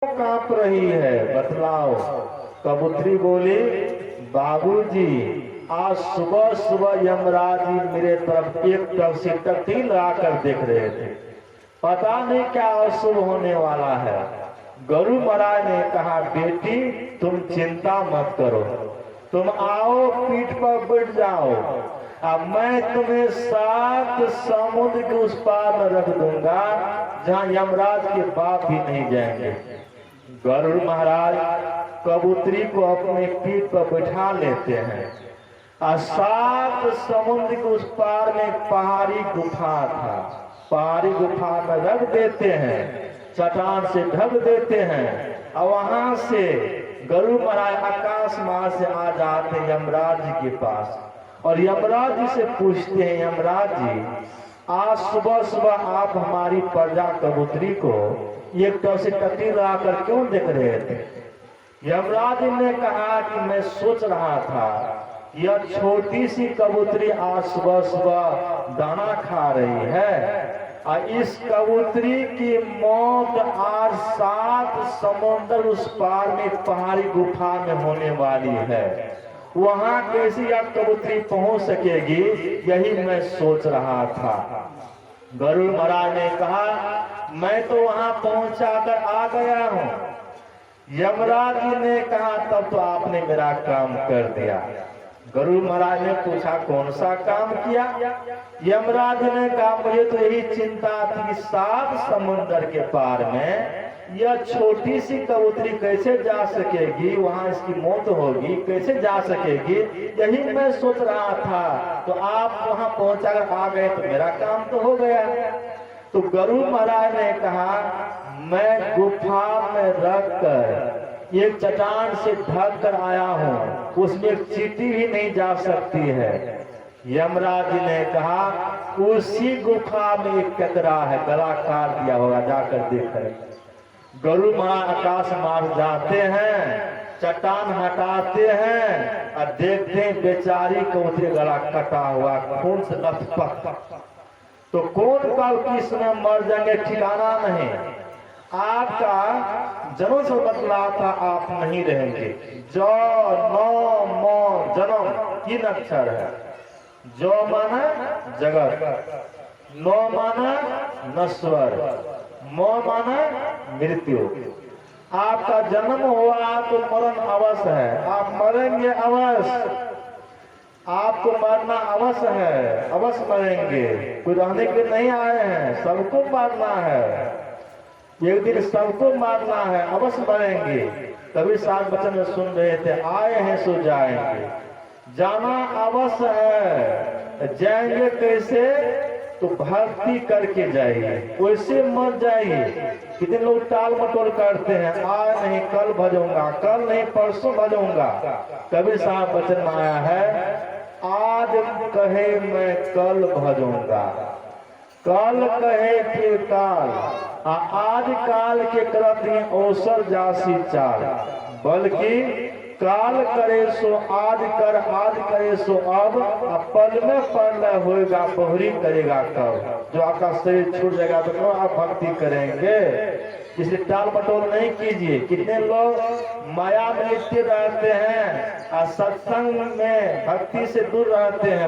कांप रही है, बतलाओ। कबूतरी बोली, बाबूजी आज सुबह सुबह यमराज जी मेरे तरफ एक तरफ से टट्टी लगाकर देख रहे थे, पता नहीं क्या अशुभ होने वाला है। गुरु महाराज ने कहा, बेटी तुम चिंता मत करो, तुम आओ पीठ पर बैठ जाओ, अब मैं तुम्हें 7 समुद्र के उस पार में रख दूंगा जहाँ यमराज के बाप भी नहीं जाएंगे। गरुड़ महाराज कबूतरी को अपने पीठ पर बैठा लेते हैं और 7 समुद्र के उस पार में एक पहाड़ी गुफा था, पहाड़ी गुफा में रख देते हैं, चट्टान से ढक देते हैं और वहां से गरुड़ महाराज आकाश मार्ग से आ जाते हैं यमराज जी के पास और यमराज जी से पूछते हैं, यमराज जी आज सुबह सुबह आप हमारी प्रजा कबूतरी को एक तरफ से टट्टी लगाकर क्यों देख रहे थे? यमराज जी ने कहा कि मैं सोच रहा था यह छोटी सी कबूतरी आज सुबह सुबह दाना खा रही है और इस कबूतरी की मौत आज 7 समुद्र उस पार में पहाड़ी गुफा में होने वाली है, वहां कैसे यह कबूतरी पहुंच सकेगी, यही मैं सोच रहा था। गरुड़ महाराज ने कहा, मैं तो वहां पहुंचाकर आ गया हूं। यमराज जी ने कहा, तब तो आपने मेरा काम कर दिया। गरुड़ महाराज ने पूछा, कौन सा काम किया? यमराज ने कहा, मुझे तो यही चिंता थी 7 समुद्र के पार में यह छोटी सी कबूतरी कैसे जा सकेगी, वहां इसकी मौत होगी, कैसे जा सकेगी, यही मैं सोच रहा था। तो आप वहां पहुंचाकर आ गए तो मेरा काम तो हो गया। तो गरुड़ महाराज ने कहा, मैं गुफा में रखकर एक चट्टान से ढक कर आया हूँ, उसमें एक चींटी भी नहीं जा सकती है। यमराज जी ने कहा, उसी गुफा में एक कतरा है, गला काट दिया होगा, जाकर देखकर। गरुड़ महाराज आकाश मार्ग जाते हैं, चट्टान हटाते हैं और देखते हैं बेचारी कबूतरी गला कटा हुआ, खून से लथपथ। तो कौन कल किस में मर जाएंगे ठिकाना नहीं। आपका जन्म से बतला था आप नहीं रहेंगे। जो नो मो जन्म 3 अक्षर है। जो माना जगत, नो माना नश्वर, मो माना मृत्यु। आपका जन्म हुआ तो मरण अवश्य है, आप मरेंगे अवश्य, आपको मरना अवश्य है, अवश्य मरेंगे, कोई रहने के लिए नहीं आए हैं, सबको मारना है, एक दिन सबको मारना है, अवश्य मरेंगे। कभी 7 वचन में सुन रहे थे, आए हैं सो जाएंगे, जाना अवश्य है। जाएंगे कैसे? तो भक्ति करके जाइए, वैसे मत जाइए। कितने लोग टाल मटोल करते हैं, आज नहीं कल भजूंगा, कल नहीं परसों भजूंगा। कभी 7 वचन में आया है, आज कहे मैं कल भजूंगा, कल कहे फिर काल, आज काल के करत अवसर जासी चाल, बल्कि काल करे सो आज कर, आज करे सो अब, पल में पल होएगा बहुरी करेगा कब। जो आपका शरीर छूट जाएगा तो क्यों आप भक्ति करेंगे? इसलिए टाल मटोल नहीं कीजिए। कितने लोग माया में लिप्त रहते हैं और सत्संग में भक्ति से दूर रहते हैं,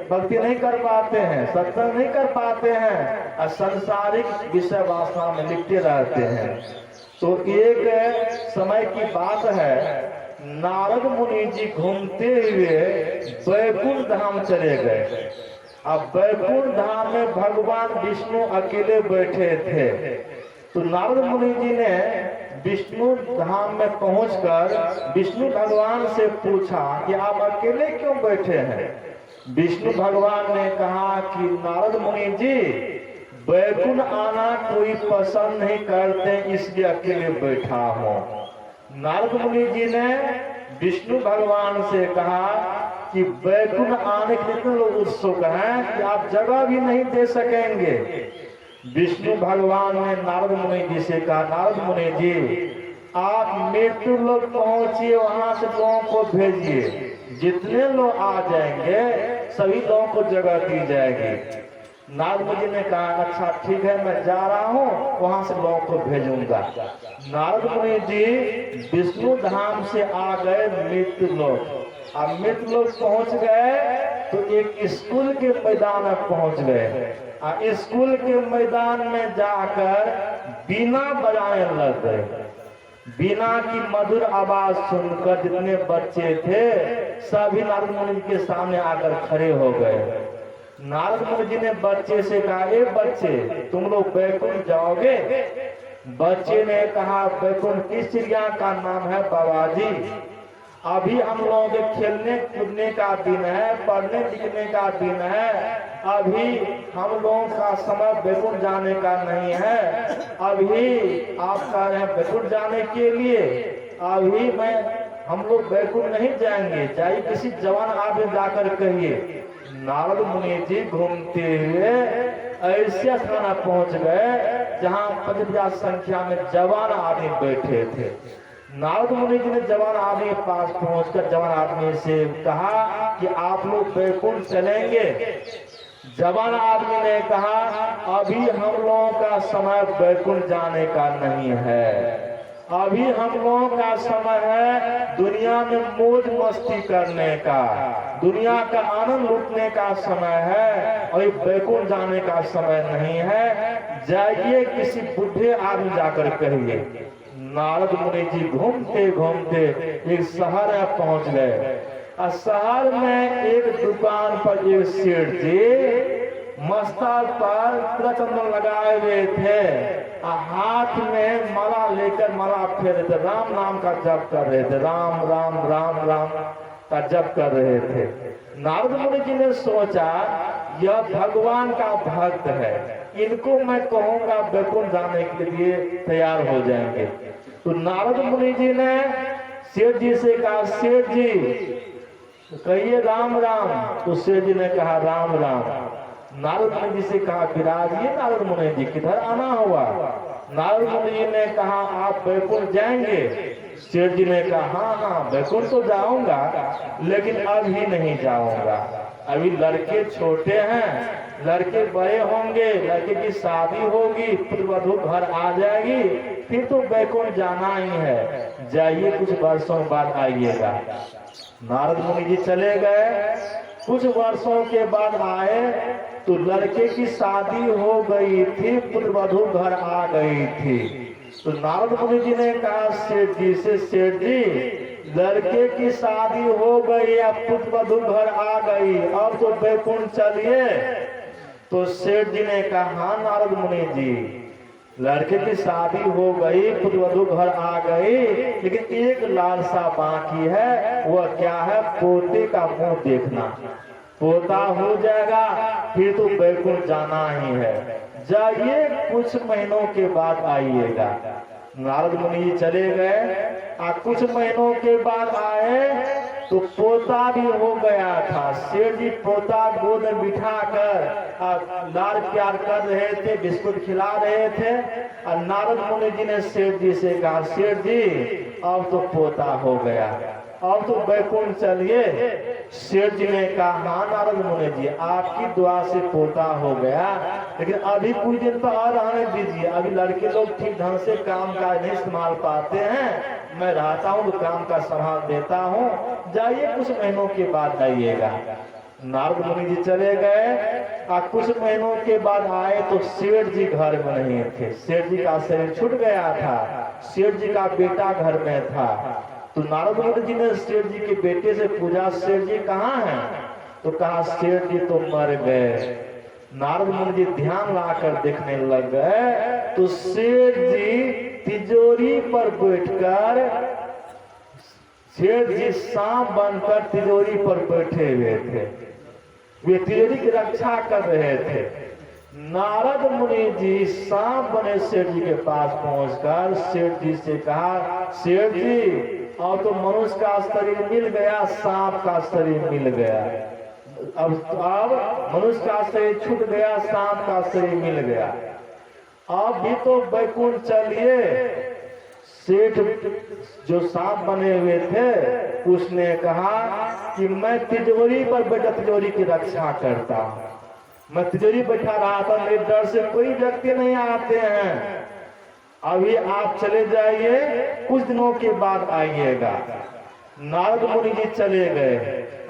भक्ति नहीं कर पाते हैं, सत्संग नहीं कर पाते हैं और सांसारिक विषय वासना में लिप्त रहते हैं। तो एक समय की बात है, नारद मुनि जी घूमते हुए बैकुंठ धाम चले गए। अब बैकुंठ धाम में भगवान विष्णु अकेले बैठे थे। तो नारद मुनि जी ने विष्णु धाम में पहुंचकर विष्णु भगवान से पूछा कि आप अकेले क्यों बैठे हैं? विष्णु भगवान ने कहा कि नारद मुनि जी, बैकुंठ आना कोई पसंद नहीं करते, इसलिए अकेले बैठा हूँ। नारद मुनि जी ने विष्णु भगवान से कहा कि बैकुंठ आने के लिए लोग उत्सुक हैं कि आप जगह भी नहीं दे सकेंगे। विष्णु भगवान ने नारद मुनि जी से कहा, नारद मुनि जी आप मृत्यु लोग पहुंचिए, वहां से लोगों को भेजिए, जितने लोग आ जाएंगे सभी लोगों को जगह दी जाएगी। नारद मुनि ने कहा अच्छा ठीक है, मैं जा रहा हूँ, वहां से लोगों को भेजूंगा। नारद मुनि जी विष्णु धाम से आ गए मृत्युलोक। अब मृत्युलोक पहुंच गए तो एक स्कूल के मैदान में पहुंच गए। स्कूल के मैदान में जाकर बीना बजाने लग गए। बीना की मधुर आवाज सुनकर जितने बच्चे थे सभी नारद मुनि के सामने आकर खड़े हो गए। नारद मुनि जी ने बच्चे से कहा, ए बच्चे, तुम लोग बैकुंठ जाओगे? बच्चे ने कहा, बैकुंठ किस चिड़िया का नाम है बाबा जी? अभी हम लोगों के खेलने कूदने का दिन है, पढ़ने लिखने का दिन है, अभी हम लोगों का समय बैकुंठ जाने का नहीं है। अभी आप कह रहे हैं बैकुंठ जाने के लिए, अभी हम लोग बैकुंठ नहीं जाएंगे, जाइए किसी जवान आदमी जाकर कहिए। नारद मुनि जी घूमते हुए ऐसे स्थान पहुंच गए जहां 50 संख्या में जवान आदमी बैठे थे। नारद मुनि जी ने जवान आदमी के पास पहुंचकर जवान आदमी से कहा कि आप लोग बैकुंठ चलेंगे? जवान आदमी ने कहा, अभी हम लोगों का समय बैकुंठ जाने का नहीं है, अभी हम लोगों का समय है दुनिया में मौज मस्ती करने का, दुनिया का आनंद लूटने का समय है, और बैकुंठ जाने का समय नहीं है, जाइए किसी बुढ़े आदमी जाकर कहिए। नारद मुनि जी घूमते घूमते एक शहर में पहुंच गए। शहर में एक दुकान पर एक सेठ जी मस्तक पर तिलक चंदन लगाए हुए थे, हाथ में माला लेकर माला फेर रहे थे, राम नाम का जप कर रहे थे, राम राम राम राम का जप कर रहे थे। नारद मुनि जी ने सोचा यह भगवान का भक्त है, इनको मैं कहूंगा बैकुंठ जाने के लिए तैयार हो जाएंगे। तो नारद मुनि जी ने सेठ जी से कहा, सेठ जी कहिए राम राम। तो सेठ जी ने कहा राम राम। नारद मुनि जी से कहा, विराजिए नारद मुनि जी, किधर आना हुआ? नारद मुनि जी ने कहा, आप बैकुंठ जाएंगे? सेठ जी ने कहा, हाँ हाँ बैकुंठ तो जाऊंगा, लेकिन अभी नहीं जाऊंगा, अभी लड़के छोटे हैं, लड़के बड़े होंगे, लड़के की शादी होगी, फिर वधू घर आ जाएगी, फिर तो बैकुंठ जाना ही है, जाइए कुछ वर्षों बाद आइएगा। नारद मुनि जी चले गए। कुछ वर्षों के बाद आए तो लड़के की शादी हो गई थी, पुत्र वधू घर आ गई थी। तो नारद मुनि जी ने कहा सेठ जी से, सेठ जी लड़के की शादी हो गई, अब पुत्र वधू घर आ गई, अब तो बैकुंठ चलिए। तो सेठ जी ने कहा, हाँ नारद मुनि जी, लड़के की शादी हो गई, पुत्र वधू घर आ गई, लेकिन एक लालसा बाकी है, वह क्या है? पोते का मुंह देखना। पोता हो जाएगा फिर तो बैकुंठ जाना ही है, जाइए कुछ महीनों के बाद आइएगा। नारद मुनि जी चले गए। कुछ महीनों के बाद आए तो पोता भी हो गया था। सेठ जी पोता गोद में बिठा कर लाड़ प्यार कर रहे थे, बिस्कुट खिला रहे थे। और नारद मुनि जी ने सेठ जी से कहा, सेठ जी अब तो पोता हो गया, अब तो बैकुंठ चलिए। सेठ जी ने कहा, हाँ नारद मुनि जी आपकी दुआ से पोता हो गया, लेकिन अभी कुछ दिन तो और रहने दीजिए, अभी लड़के लोग ठीक ढंग से काम काज नहीं संभाल पाते हैं, मैं रहता हूँ तो काम का संभाल देता हूँ, जाइए कुछ महीनों के बाद आइएगा। नारद मुनि जी चले गए। कुछ महीनों के बाद आए तो सेठ जी घर में नहीं थे, सेठ जी का शरीर छूट गया था, सेठ जी का बेटा घर में था। तो नारद मुनि जी ने सेठ जी के बेटे से पूछा, सेठ जी कहाँ हैं? तो कहा सेठ जी तो मर गए। नारद मुनि जी ध्यान लाकर देखने लग गए तो सेठ जी तिजोरी पर बैठकर, सेठ जी सांप बनकर तिजोरी पर बैठे हुए थे, वे तिजोरी की रक्षा कर रहे थे। नारद मुनि जी सांप बने सेठ जी के पास पहुंचकर सेठ जी से कहा, सेठ जी अब तो मनुष्य का शरीर मिल गया, सांप का शरीर मिल गया, अब मनुष्य का शरीर छूट गया, सांप का शरीर मिल गया, अब भी तो बैकुंठ चलिए। सेठ जो सांप बने हुए थे उसने कहा कि मैं तिजोरी पर बैठा तिजोरी की रक्षा करता हूँ, मैं तिजोरी बैठा रहा था, मेरे डर से कोई व्यक्ति नहीं आते हैं। अभी आप चले जाइए, कुछ दिनों के बाद आइएगा। नारद मुनि जी चले गए,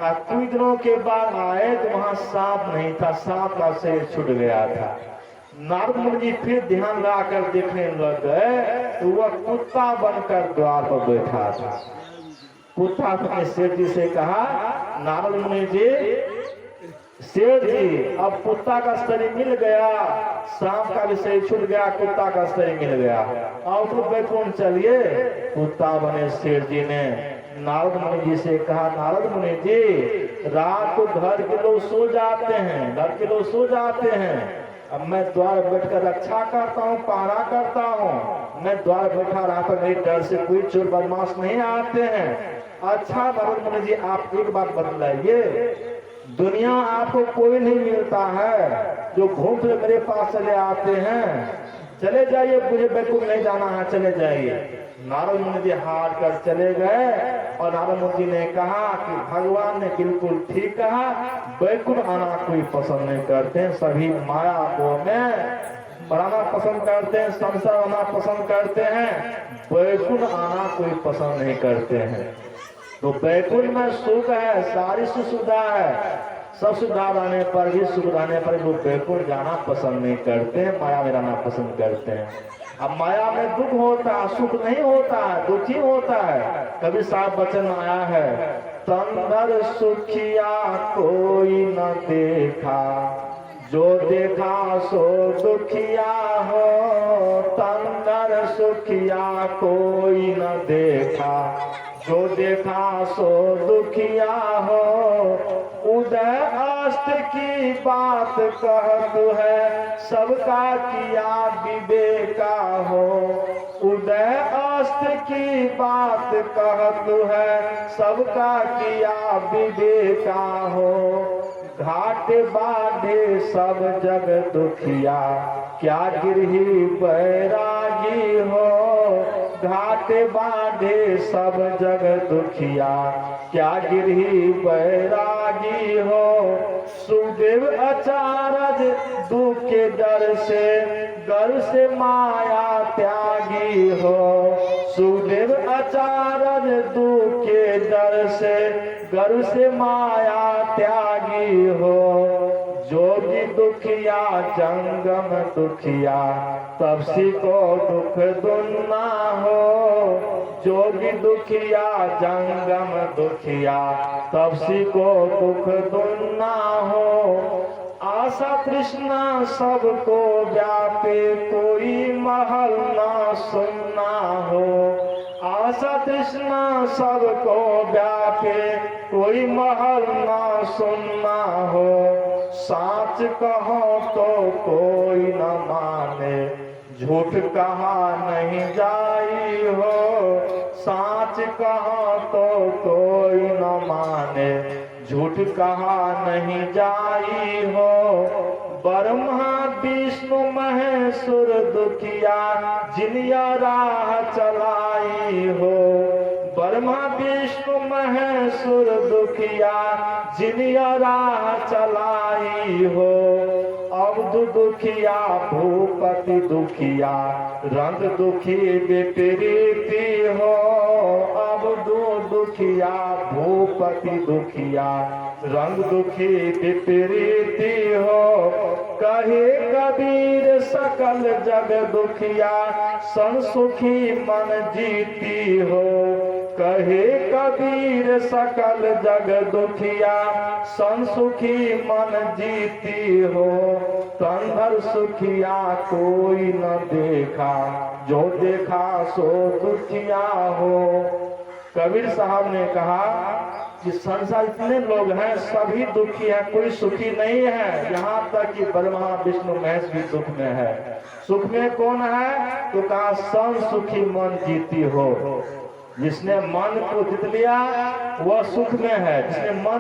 कुछ दिनों के बाद आए तो वहां सांप नहीं था, सांप का शरीर छूट गया था। नारद मुनि जी फिर ध्यान लगाकर देखने लग गए तो वह कुत्ता बनकर द्वार पर बैठा था। कुत्ता अपने सेठ जी से कहा, नारद मुनि जी, सेठ जी अब कुत्ता का शरीर मिल गया, सांप का भी शरीर छूट गया, कुत्ता का शरीर मिल गया, और तो बैकुंठ चलिए। कुत्ता बने सेठ जी ने नारद मुनि जी से कहा, नारद मुनि जी, रात को घर के लोग सो जाते हैं, घर के लोग सो जाते हैं, अब मैं द्वार बैठकर रक्षा करता हूँ, पहरा करता हूँ। मैं द्वार बैठा रहा था, मेरे डर से कोई चोर बदमाश नहीं आते हैं। अच्छा नारद मुनि जी, आप एक बात बतलाइए, दुनिया आपको कोई नहीं मिलता है जो घूम फिर मेरे पास चले आते हैं, चले जाइए, मुझे बैकुंठ नहीं जाना है, चले जाइए। नारद मुनि जी हार कर चले गए और नारद मुनि जी ने कहा कि भगवान ने बिल्कुल ठीक कहा, बैकुंठ आना कोई पसंद नहीं करते, सभी माया को में बढ़ाना पसंद करते हैं, संसार आना पसंद करते हैं, बैकुंठ आना कोई पसंद नहीं करते हैं। तो बैकुंठ में सुख है, सारी सुविधा है, सब सुविधा रहने पर भी, सुख रहने पर वो बैकुंठ जाना पसंद नहीं करते हैं, माया में रहना पसंद करते हैं। अब माया में दुख होता है, सुख नहीं होता है, दुखी होता है। कभी साफ वचन आया है, तंदर सुखिया कोई न देखा, जो देखा सो दुखिया हो, तंदर सुखिया कोई न देखा, जो देखा सो दुखिया हो। उदय अस्त की बात कहत है, सबका किया विवेका हो। उदय अस्त की बात कहत है, सबका किया विवेका हो। घाट बाढ़े सब जग दुखिया, क्या गिरही बैरागी हो। घाट बाढ़े सब जग दुखिया, क्या गिरही बैरागी हो। सुदेव आचार्य दुख के डर से माया त्यागी हो। सुदेव आचार्य दुख के डर से माया त्यागी हो। जोगी दुखिया जंगम दुखिया, तब सी को दुख दुन्ना हो। जोगी दुखिया जंगम दुखिया, तब सी को दुख दुन्ना हो। आशा तृष्णा सबको व्यापे, कोई महल ना सुनना हो। आशा तृष्णा सबको व्यापे, कोई महल ना सुनना हो। साच कहो तो कोई न माने, झूठ कहा नहीं जाई हो। साच कहो तो कोई न माने, झूठ कहा नहीं जाई हो। ब्रह्मा विष्णु महेश्वर दुखिया, जिनिया राह चलाई हो। ब्रह्मा विष्णु महेश्वर दुखिया, जिनिया राह चलाई हो। अवधु दुखिया भूपति दुखिया, रंग दुखी विपरीती हो। अवधु दुखिया भूपति दुखिया, रंग दुखी विपरीती हो। कहे कबीर सकल जग दुखिया, संसुखी मन जीती हो। कहे कबीर सकल जग दुखिया, संसुखी मन जीती हो। तंधर सुखिया कोई न देखा, जो देखा सो दुखिया हो। कबीर साहब ने कहा कि संसार इतने लोग हैं, सभी दुखी हैं, कोई सुखी नहीं है। यहाँ तक कि ब्रह्मा विष्णु महेश भी दुख में है। सुख में कौन है? तो कहा संसुखी मन जीती हो। जिसने मन को जीत लिया वह सुख में है, जिसने मन